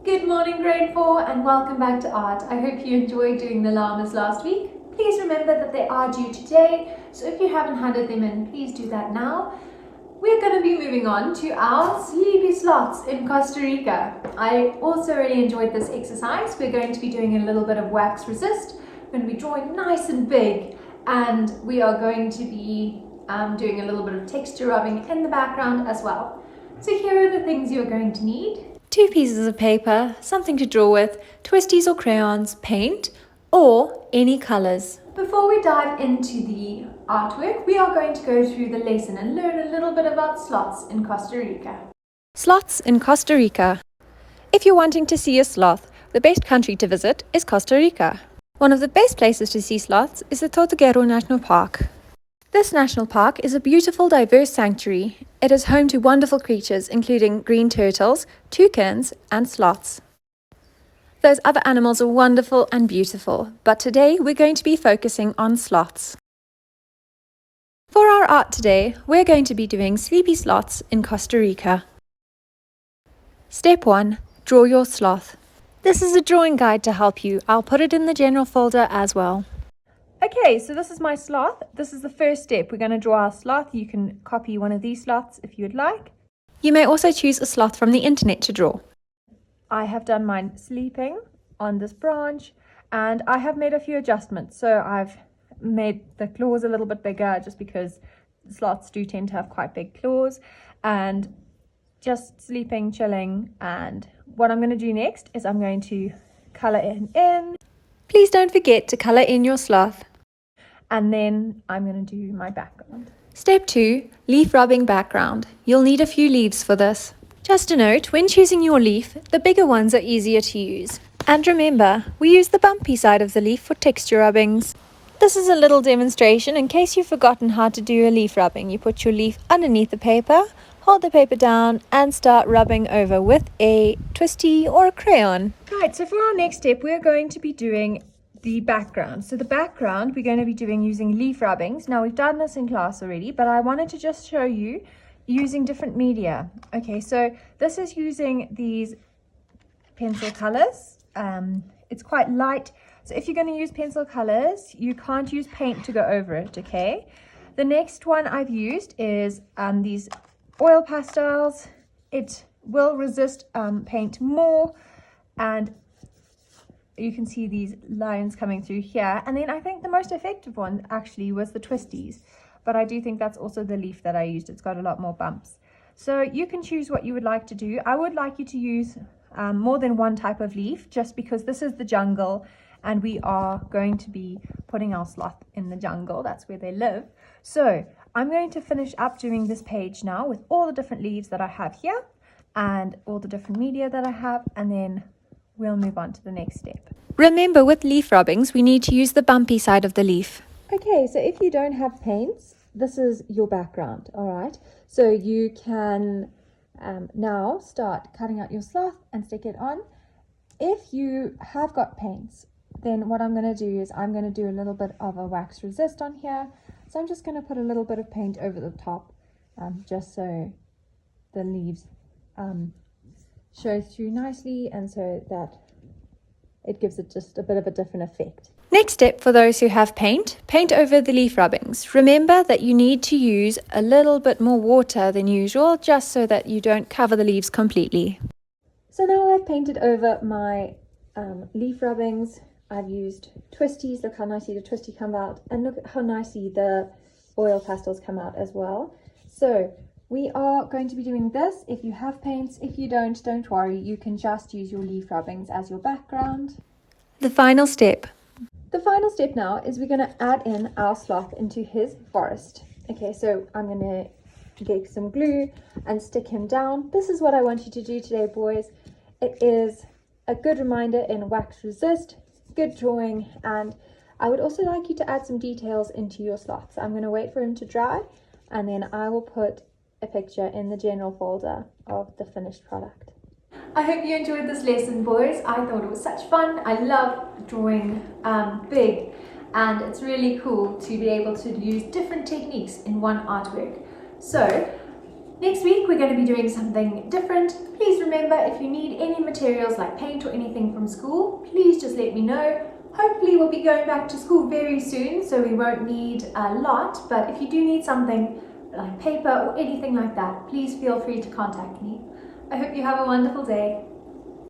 Good morning grade 4 and welcome back to art. I hope you enjoyed doing the llamas last week. Please remember that they are due today, so if you haven't handed them in, please do that now. We're going to be moving on to our sleepy sloths in Costa Rica. I also really enjoyed this exercise. We're going to be doing a little bit of wax resist. We're going to be drawing nice and big, and we are going to be doing a little bit of texture rubbing in the background as well. So here are the things you're going to need. 2 pieces of paper, something to draw with, twisties or crayons, paint, or any colours. Before we dive into the artwork, we are going to go through the lesson and learn a little bit about sloths in Costa Rica. Sloths in Costa Rica. If you're wanting to see a sloth, the best country to visit is Costa Rica. One of the best places to see sloths is the Tortuguero National Park. This national park is a beautiful, diverse sanctuary. It is home to wonderful creatures including green turtles, toucans, and sloths. Those other animals are wonderful and beautiful, but today we're going to be focusing on sloths. For our art today, we're going to be doing sleepy sloths in Costa Rica. Step 1. Draw your sloth. This is a drawing guide to help you. I'll put it in the general folder as well. Okay, so this is my sloth. This is the first step. We're going to draw our sloth. You can copy one of these sloths if you would like. You may also choose a sloth from the internet to draw. I have done mine sleeping on this branch, and I have made a few adjustments. So I've made the claws a little bit bigger just because sloths do tend to have quite big claws, and just sleeping, chilling. And what I'm going to do next is I'm going to colour in. Please don't forget to colour in your sloth. And then I'm going to do my background. Step 2. Leaf rubbing background. You'll need a few leaves for this. Just a note, when choosing your leaf, the bigger ones are easier to use. And remember, we use the bumpy side of the leaf for texture rubbings. This is a little demonstration in case you've forgotten how to do a leaf rubbing. You put your leaf underneath the paper, hold the paper down, and start rubbing over with a twisty or a crayon. Right, so for our next step, we're going to be doing the background. So the background we're going to be doing using leaf rubbings. Now we've done this in class already, but I wanted to just show you using different media. Okay, so this is using these pencil colors. It's quite light. So if you're going to use pencil colors, you can't use paint to go over it, okay? The next one I've used is these oil pastels. It will resist paint more, and you can see these lines coming through here. And then I think the most effective one actually was the twisties, but I do think that's also the leaf that I used. It's got a lot more bumps. So you can choose what you would like to do. I would like you to use more than one type of leaf, just because this is the jungle and we are going to be putting our sloth in the jungle. That's where they live. So I'm going to finish up doing this page now with all the different leaves that I have here and all the different media that I have, and then we'll move on to the next step. Remember, with leaf rubbings, we need to use the bumpy side of the leaf. Okay, so if you don't have paints, this is your background, all right? So you can now start cutting out your sloth and stick it on. If you have got paints, then what I'm going to do is I'm going to do a little bit of a wax resist on here. So I'm just going to put a little bit of paint over the top, just so the leaves show through nicely, and so that it gives it just a bit of a different effect. Next step, for those who have paint over the leaf rubbings. Remember that you need to use a little bit more water than usual, just so that you don't cover the leaves completely. So now I've painted over my leaf rubbings. I've used twisties. Look how nicely the twisty come out, and look how nicely the oil pastels come out as well. So we are going to be doing this. If you have paints, if you don't worry, you can just use your leaf rubbings as your background. The final step. The final step now is we're going to add in our sloth into his forest. Okay, so I'm going to get some glue and stick him down. This is what I want you to do today, boys. It is a good reminder in wax resist, good drawing, and I would also like you to add some details into your sloth. So I'm going to wait for him to dry, and then I will put a picture in the general folder of the finished product. I hope you enjoyed this lesson, boys. I thought it was such fun. I love drawing big, and it's really cool to be able to use different techniques in one artwork. So Next week we're going to be doing something different. Please remember, if you need any materials like paint or anything from school, please just let me know. Hopefully we'll be going back to school very soon, so we won't need a lot, but if you do need something like paper or anything like that, please feel free to contact me. I hope you have a wonderful day.